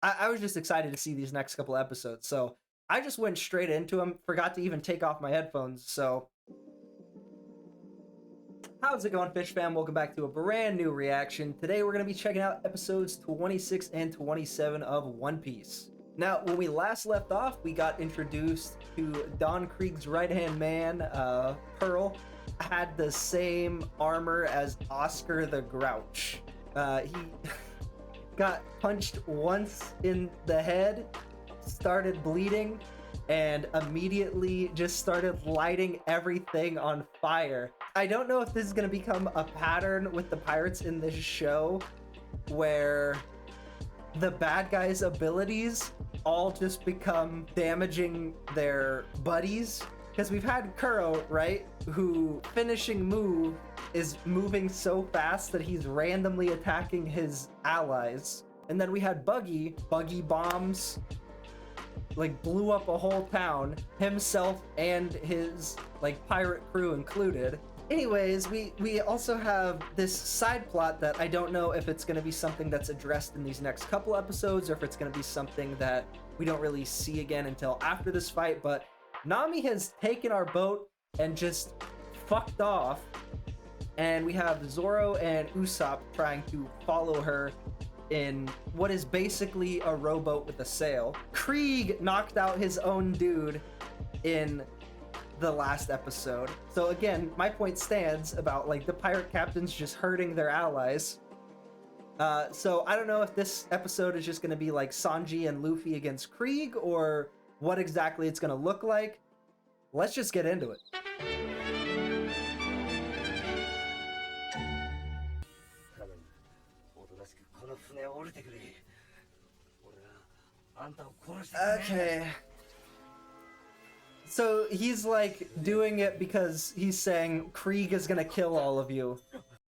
I was just excited to see these next couple episodes, so I just went straight into them, forgot to even take off my headphones, so... How's it going, Fish fam? Welcome back to a brand new reaction. Today we're going to be checking out episodes 26 and 27 of One Piece. Now, when we last left off, we got introduced to Don Krieg's right-hand man, Pearl. Had the same armor as Oscar the Grouch. He got punched once in the head, started bleeding, and immediately just started lighting everything on fire. I don't know if this is going to become a pattern with the pirates in this show, where the bad guys' abilities all just become damaging their buddies. Because we've had Kuro, right, who finishing move is moving so fast that he's randomly attacking his allies. And then we had Buggy bombs, like blew up a whole town, himself and his like pirate crew included. Anyways, we also have this side plot that I don't know if it's going to be something that's addressed in these next couple episodes or if it's going to be something that we don't really see again until after this fight, but Nami has taken our boat and just fucked off, and we have Zoro and Usopp trying to follow her in what is basically a rowboat with a sail. Krieg knocked out his own dude in the last episode. So again, my point stands about like the pirate captains just hurting their allies. So I don't know if this episode is just going to be like Sanji and Luffy against Krieg or what exactly it's going to look like. Let's just get into it. Okay. So he's like doing it because he's saying Krieg is gonna kill all of you.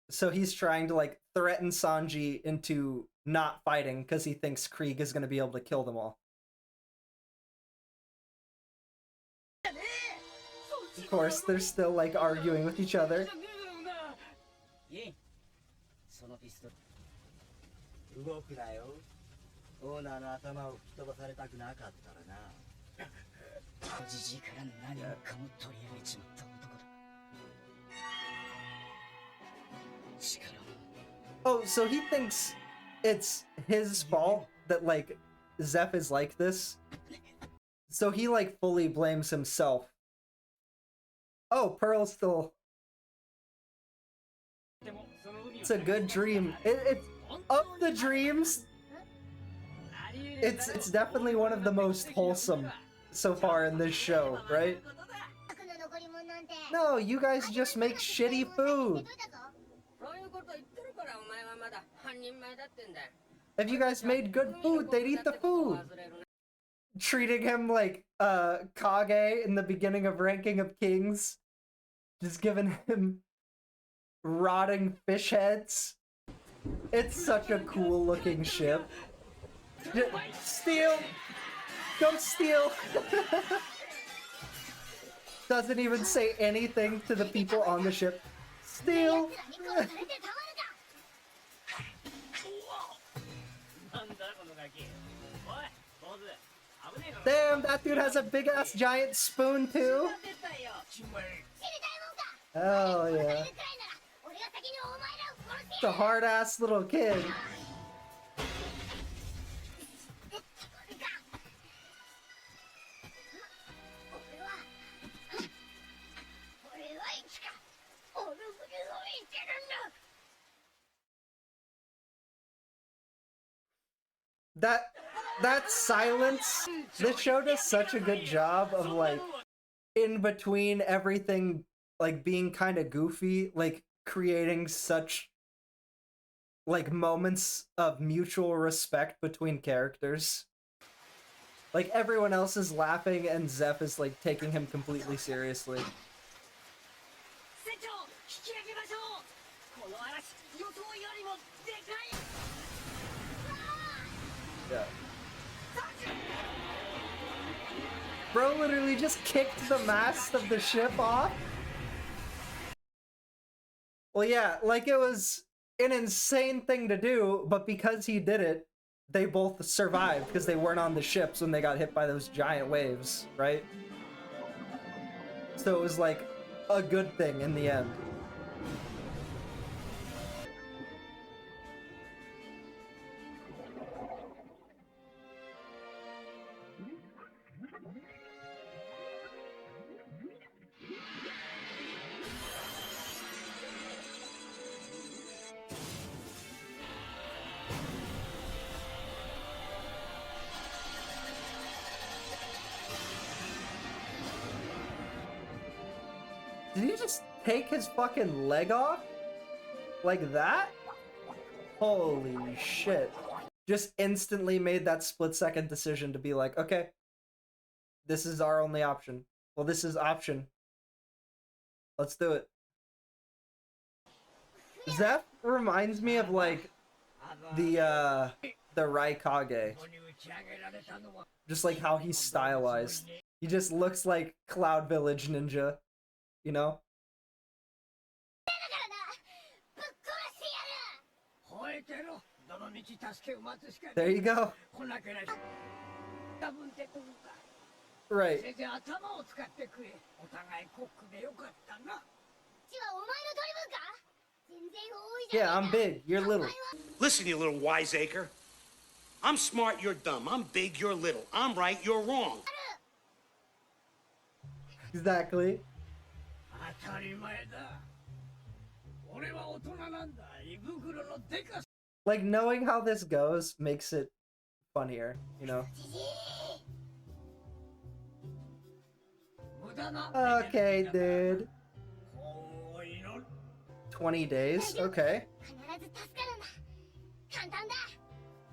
So he's trying to like threaten Sanji into not fighting because he thinks Krieg is gonna be able to kill them all. Of course, they're still like arguing with each other. Oh, so he thinks it's his fault that like Zeph is like this. So he like fully blames himself. Oh, Pearl's still... It's a good dream. It's of the dreams. It's definitely one of the most wholesome so far in this show, right? No, you guys just make shitty food. If you guys made good food, they'd eat the food. Treating him like Kage in the beginning of Ranking of Kings. Just giving him rotting fish heads. It's such a cool looking ship. Steal! Don't steal! Doesn't even say anything to the people on the ship. Steal! Damn, that dude has a big ass giant spoon too. Oh yeah. It's a hard ass little kid. That silence, this show does such a good job of like in between everything like being kind of goofy, like creating such like moments of mutual respect between characters. Like everyone else is laughing and Zeph is like taking him completely seriously. Yeah. Bro literally just kicked the mast of the ship off. Well, yeah, like it was an insane thing to do, but because he did it, they both survived because they weren't on the ships when they got hit by those giant waves, right? So it was like a good thing in the end. Did he just take his fucking leg off? Like that? Holy shit. Just instantly made that split-second decision to be like, okay, this is our only option. Well, this is option. Let's do it. Zeph reminds me of like the Raikage. Just like how he's stylized. He just looks like Cloud Village Ninja, you know? There you go. Right. Yeah, I'm big, you're little. Listen, you little wiseacre. I'm smart, you're dumb. I'm big, you're little. I'm right, you're wrong. Exactly. Like, knowing how this goes makes it funnier, you know? Okay, dude. 20 days, okay.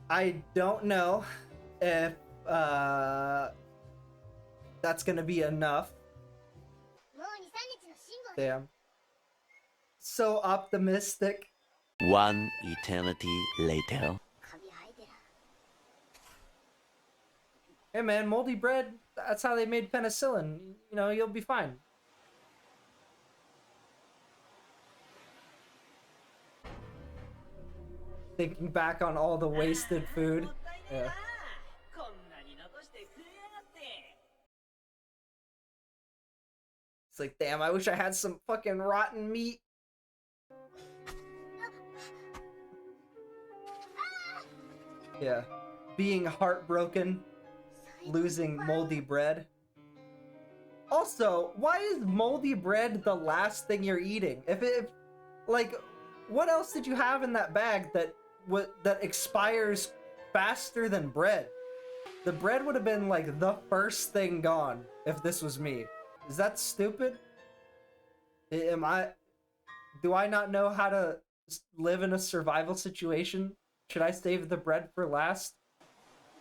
I don't know if that's gonna be enough. Damn. So optimistic. One eternity later. Hey man, moldy bread, that's how they made penicillin. You know, you'll be fine. Thinking back on all the wasted food. Yeah. It's like, damn, I wish I had some fucking rotten meat. Yeah. Being heartbroken. Losing moldy bread. Also, why is moldy bread the last thing you're eating? If like, what else did you have in that bag that expires faster than bread? The bread would have been like the first thing gone if this was me. Is that stupid? Do I not know how to live in a survival situation? Should I save the bread for last?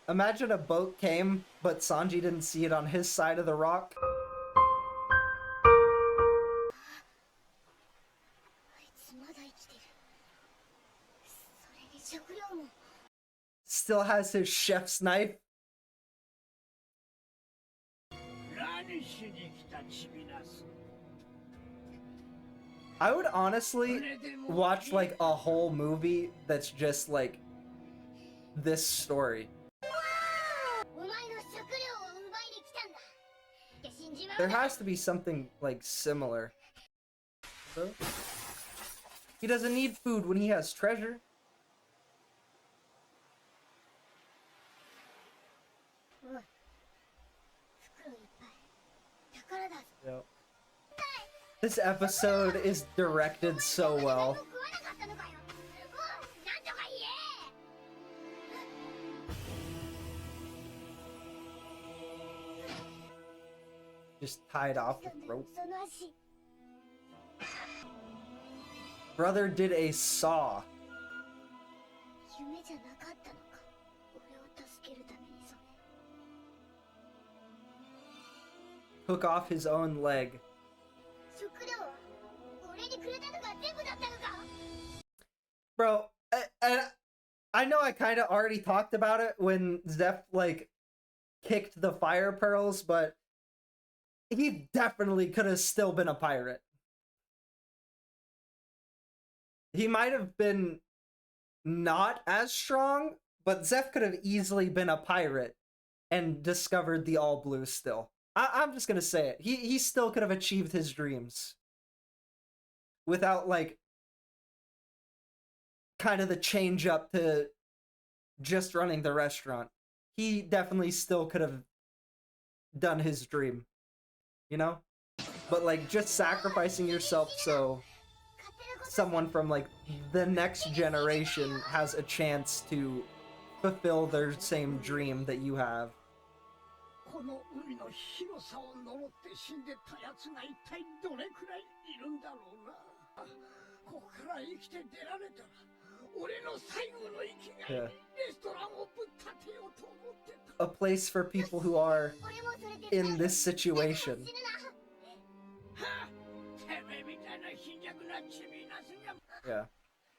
Imagine a boat came, but Sanji didn't see it on his side of the rock. Still has his chef's knife. I would honestly watch like a whole movie that's just like this story. There has to be something like similar. So, he doesn't need food when he has treasure. Yep. This episode is directed so well. Just tied off with rope. Brother did a saw. Took off his own leg. Bro, I know I kind of already talked about it when Zeph, like, kicked the fire pearls, but he definitely could have still been a pirate. He might have been not as strong, But Zeph could have easily been a pirate and discovered the all blue still. I'm just gonna say it. He still could have achieved his dreams without like kind of the change up to just running the restaurant. He definitely still could have done his dream, you know? But like just sacrificing yourself so someone from like the next generation has a chance to fulfill their same dream that you have. Yeah. A place for people who are in this situation. Yeah.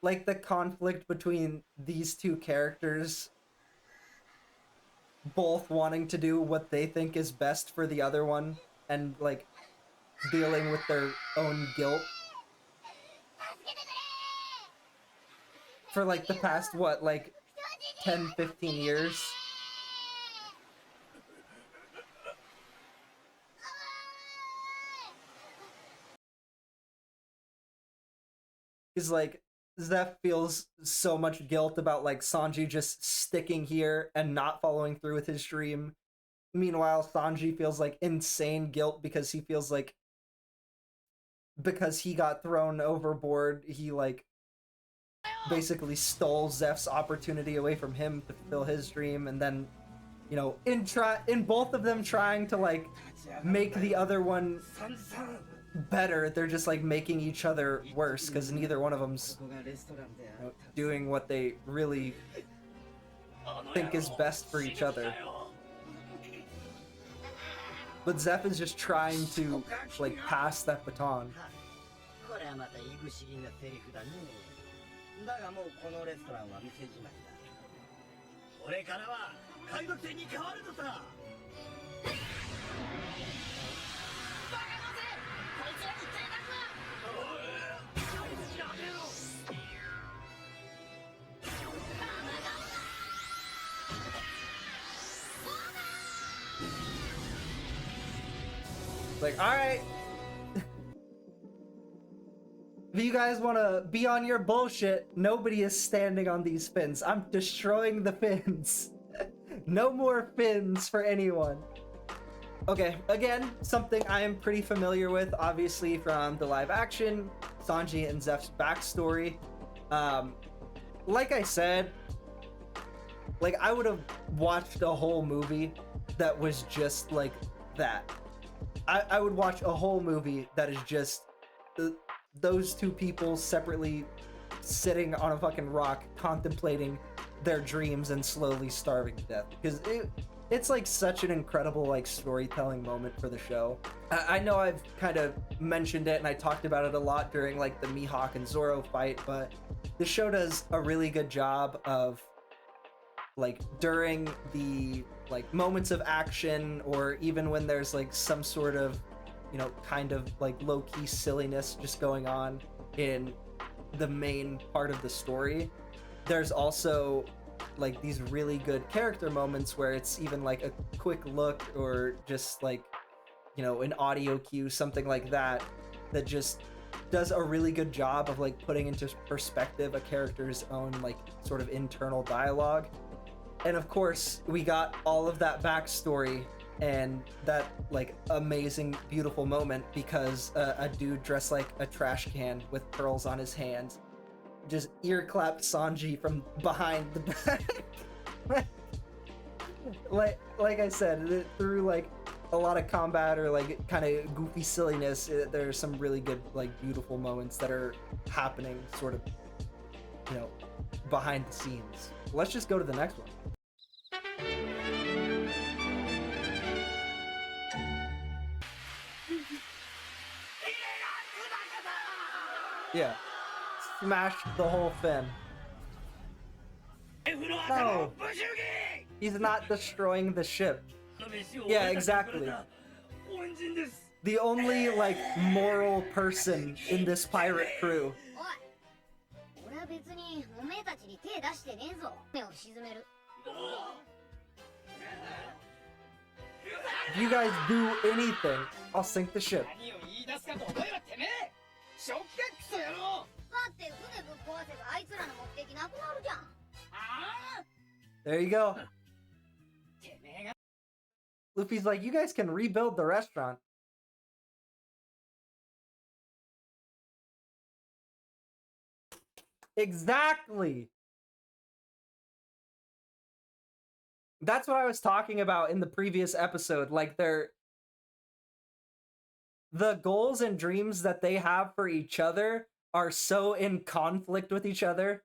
Like the conflict between these two characters both wanting to do what they think is best for the other one and like dealing with their own guilt for like the past what, like 10-15 years. Is like Zeph feels so much guilt about like Sanji just sticking here and not following through with his dream. Meanwhile, Sanji feels like insane guilt because he feels like because he got thrown overboard, he like basically stole Zeph's opportunity away from him to fulfill his dream, and then, you know, in both of them trying to like make the other one better, they're just like making each other worse because neither one of them's, you know, doing what they really think is best for each other. But Zeph is just trying to like pass that baton. Like, alright. If you guys want to be on your bullshit, nobody is standing on these fins. I'm destroying the fins. No more fins for anyone. Okay, again, something I am pretty familiar with, obviously, from the live action, Sanji and Zeph's backstory. Like I said, like, I would have watched a whole movie that was just like that. I would watch a whole movie that is just those two people separately sitting on a fucking rock contemplating their dreams and slowly starving to death, because it's like such an incredible like storytelling moment for the show. I know I've kind of mentioned it and I talked about it a lot during like the Mihawk and Zoro fight, but the show does a really good job of like during the like moments of action, or even when there's like some sort of, you know, kind of like low-key silliness just going on in the main part of the story, there's also like these really good character moments where it's even like a quick look or just like, you know, an audio cue, something like that, that just does a really good job of like putting into perspective a character's own like sort of internal dialogue. And of course, we got all of that backstory and that like amazing, beautiful moment because a dude dressed like a trash can with pearls on his hands just ear clapped Sanji from behind the back. like I said, through like a lot of combat or like kind of goofy silliness, there's some really good like beautiful moments that are happening sort of, you know, behind the scenes. Let's just go to the next one. Yeah. Smash the whole fin. No! He's not destroying the ship. Yeah, exactly. The only, like, moral person in this pirate crew. 別におめえたちに手出してねえぞ。目を沈める。 If you guys do anything, I'll sink the ship. 何を言い出すかと思えばてめえ正気かクソ野郎。だって船ぶっ壊せばあいつらの目的なくなるじゃん。ああ There you go. てめえが Luffy's like, you guys can rebuild the restaurant. Exactly. That's what I was talking about in the previous episode. Like, the goals and dreams that they have for each other are so in conflict with each other.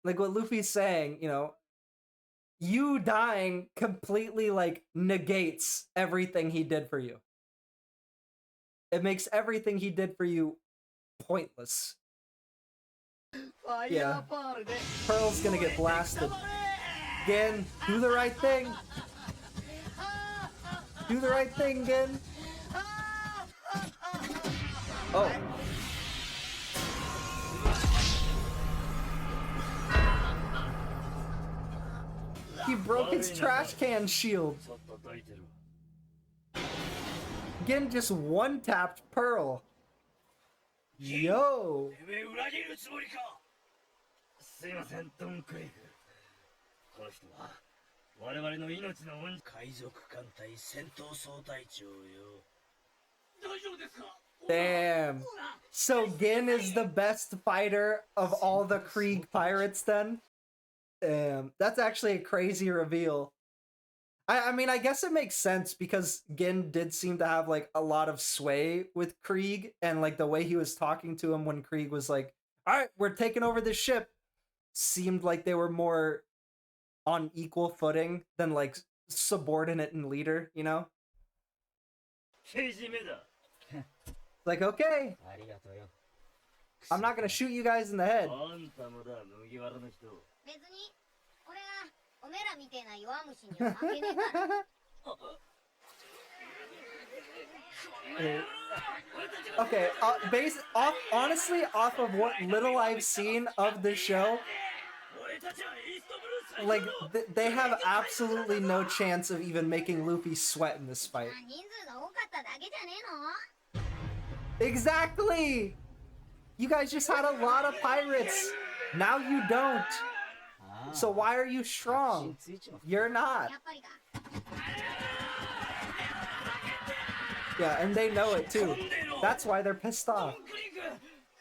Like what Luffy's saying, you know, you dying completely like negates everything he did for you. It makes everything he did for you pointless. Yeah. Pearl's gonna get blasted. Gin, do the right thing. Do the right thing, Gin. Oh. He broke his trash can shield. Gin just one-tapped Pearl. Yo. てめえ裏切るつもりか。すいませんドンクリーク。この人は我々の命の恩人海賊艦隊戦闘総隊長よ。大丈夫ですか。 Damn. So Gin is the best fighter of all the Krieg pirates then? Damn. That's actually a crazy reveal. I mean, I guess it makes sense because Gin did seem to have like a lot of sway with Krieg, and like the way he was talking to him when Krieg was like, all right, we're taking over this ship, seemed like they were more on equal footing than like subordinate and leader, you know? Like, okay, ありがとうよ。 I'm not gonna shoot you guys in the head. あんたもだ麦わらの人。別に俺はおめえらみてえな弱虫には負けねえから。 Okay, honestly, off of what little I've seen of the show, like, they have absolutely no chance of even making Luffy sweat in this fight. 人数が多かっただけじゃねえの。 Exactly! You guys just had a lot of pirates. Now you don't. So why are you strong? You're not. やっぱりか。 Yeah, and they know it too. That's why they're pissed off.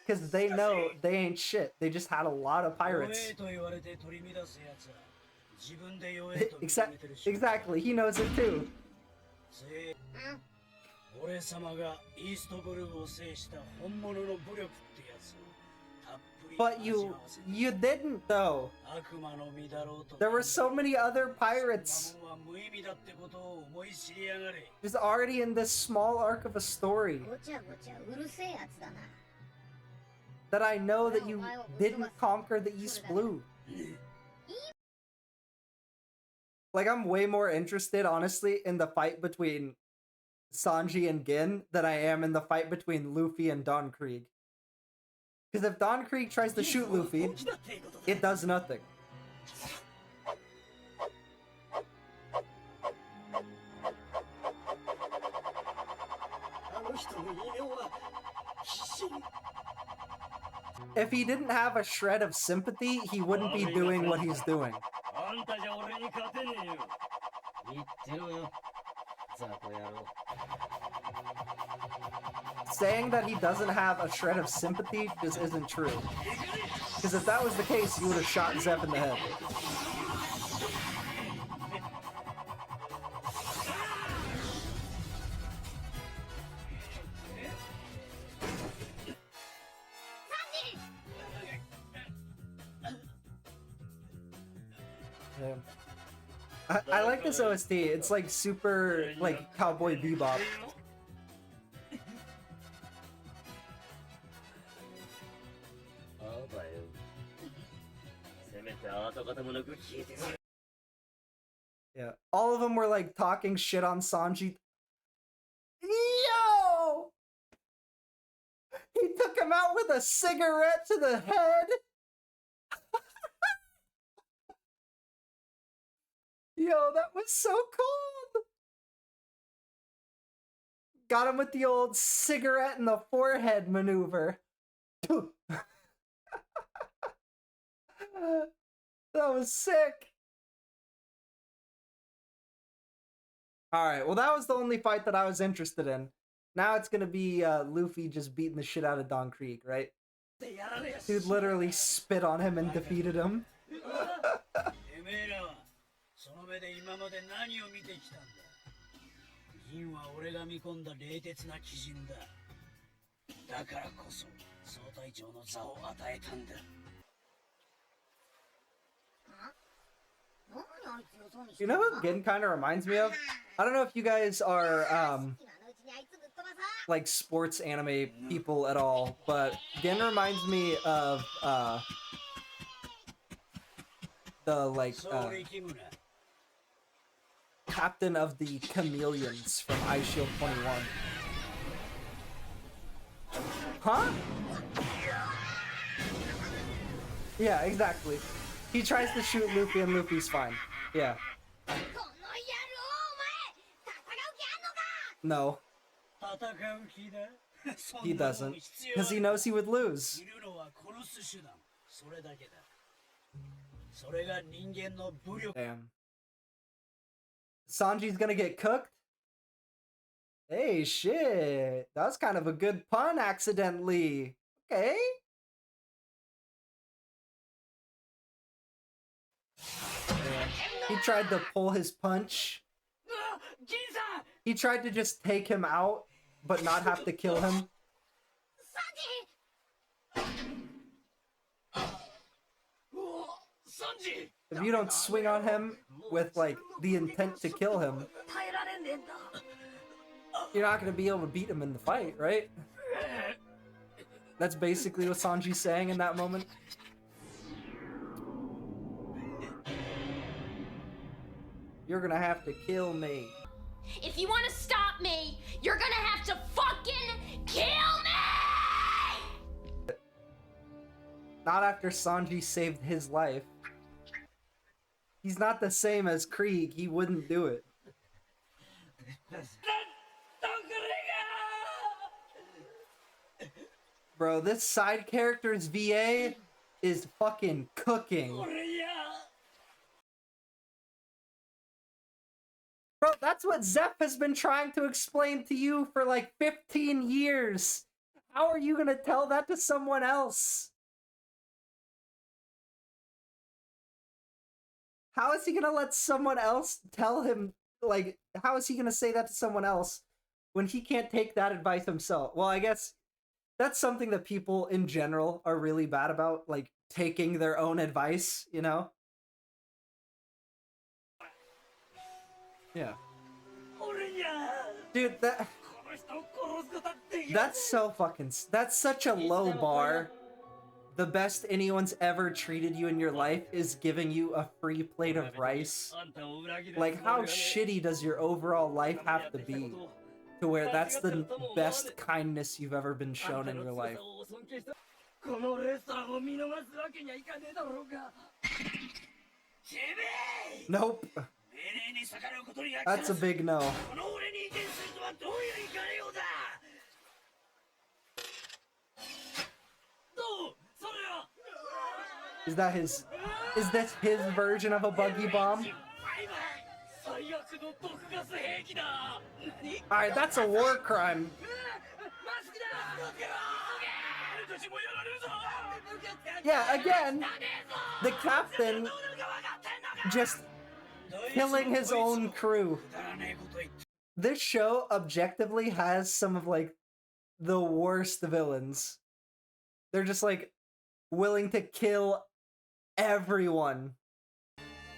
Because they know they ain't shit. They just had a lot of pirates. Exactly, he knows it too. 俺様がイーストブルーを制した本物の武力ってやつをたっぷり But you didn't though. 悪魔の実だろうと There were so many other pirates 魔物は無意味だってことを思い知りやがれ just already in this small arc of a story ごちゃごちゃうるせえやつだな。 that I know that you didn't conquer the East Blue. Like, I'm way more interested, honestly, in the fight between Sanji and Gin than I am in the fight between Luffy and Don Krieg. Because if Don Krieg tries to shoot Luffy, it does nothing. If he didn't have a shred of sympathy, he wouldn't be doing what he's doing. あんたじゃ俺に勝てねえよ言ってろよ雑魚野郎 Saying that he doesn't have a shred of sympathy just isn't true. Because if that was the case, he would have shot Zep in the head. Yeah. I like this OST. It's like super like Cowboy Bebop. Yeah, all of them were like talking shit on Sanji. Yo! He He took him out with a cigarette to the head. Yo, that was so cold. Got him with the old cigarette in the forehead maneuver. That was sick. Alright, well that was the only fight that I was interested in. Now it's gonna be Luffy just beating the shit out of Don Krieg, right? Dude literally spit on him and defeated him. You know who Gin kind of reminds me of? I don't know if you guys are like sports anime people at all, but Gin reminds me of the captain of the Chameleons from Ice Shield 21. Huh? Yeah, exactly. He tries to shoot Luffy and Luffy's fine. Yeah. No. He doesn't. Because he knows he would lose. Damn. Sanji's gonna get cooked? Hey, shit. That was kind of a good pun accidentally. Okay. Yeah. He tried to pull his punch. He tried to just take him out, but not have to kill him. If you don't swing on him with, like, the intent to kill him, you're not gonna be able to beat him in the fight, right? That's basically what Sanji's saying in that moment. You're gonna have to kill me. If you want to stop me, you're gonna have to fucking kill me! Not after Sanji saved his life. He's not the same as Krieg. He wouldn't do it. Bro, this side character's VA is fucking cooking. Bro, that's what Zeph has been trying to explain to you for like 15 years. How are you gonna tell that to someone else? How is he gonna let someone else tell him, like, how is he gonna say that to someone else when he can't take that advice himself? Well, I guess that's something that people in general are really bad about, like, taking their own advice, you know? Yeah. Dude, that's so fucking... That's such a low bar. The best anyone's ever treated you in your life is giving you a free plate of rice. Like, how shitty does your overall life have to be to where that's the best kindness you've ever been shown in your life? Nope. That's a big no. Is this his version of a buggy bomb? Alright, that's a war crime. Yeah, again, the captain just killing his own crew. This show objectively has some of, like, the worst villains. They're just, like, willing to kill everyone.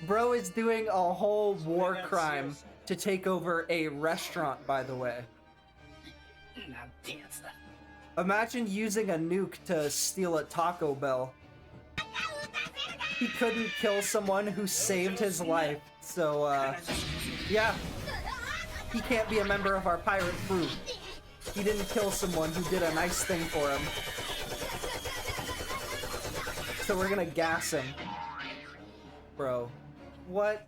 Bro is doing a whole war crime to take over a restaurant, by the way. Imagine using a nuke to steal a Taco Bell. He couldn't kill someone who saved his life, so, yeah. He can't be a member of our pirate crew. he didn't kill someone who did a nice thing for him. So we're gonna gas him. Bro. What?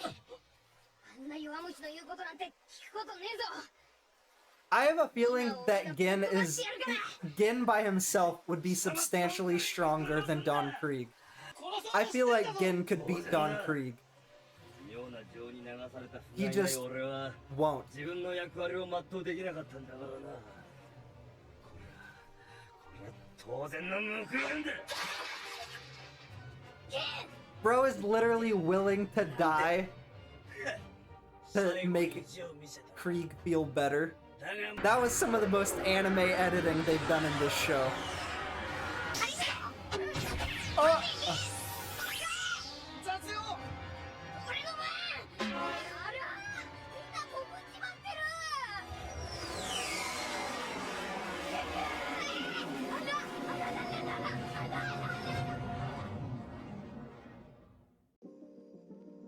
あんな弱虫の言うことなんて聞くことねえぞ I have a feeling that Gin by himself would be substantially stronger than Don Krieg. I feel like Gin could beat Don Krieg. He just won't. Bro is literally willing to die to make Krieg feel better. That was some of the most anime editing they've done in this show. Oh.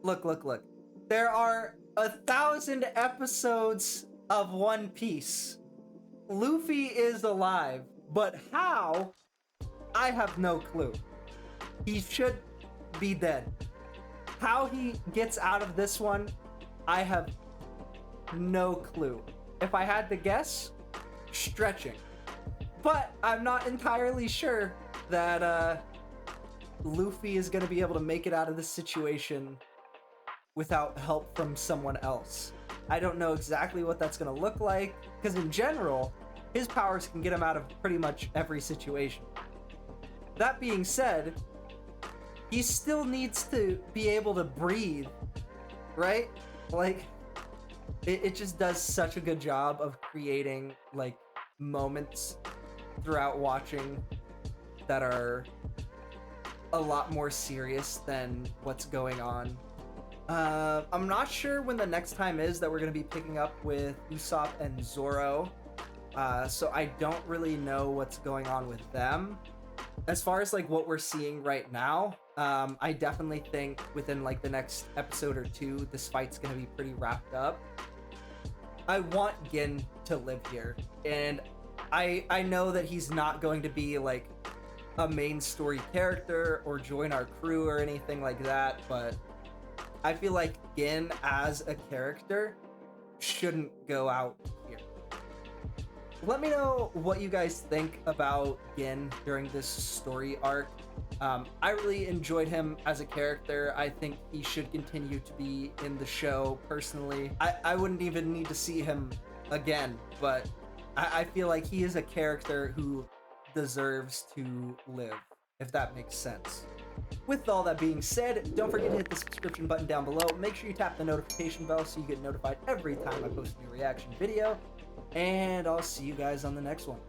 Look. There are 1,000 episodes of One Piece. Luffy is alive, but how? I have no clue. He should be dead. How he gets out of this one, I have no clue. If I had to guess, stretching. But I'm not entirely sure that Luffy is going to be able to make it out of this situation without help from someone else. I don't know exactly what that's going to look like, because in general, his powers can get him out of pretty much every situation. That being said, he still needs to be able to breathe, right? Like, it just does such a good job of creating, like, moments throughout watching that are a lot more serious than what's going on. I'm not sure when the next time is that we're going to be picking up with Usopp and Zoro, so I don't really know what's going on with them. As far as like what we're seeing right now, I definitely think within like the next episode or two, this fight's going to be pretty wrapped up. I want Gin to live here, and I know that he's not going to be like a main story character or join our crew or anything like that, but I feel like Gin as a character shouldn't go out here. Let me know what you guys think about Gin during this story arc. I really enjoyed him as a character. I think he should continue to be in the show personally. I wouldn't even need to see him again, but I feel like he is a character who deserves to live, if that makes sense. With all that being said, don't forget to hit the subscription button down below. Make sure you tap the notification bell so you get notified every time I post a new reaction video. And I'll see you guys on the next one.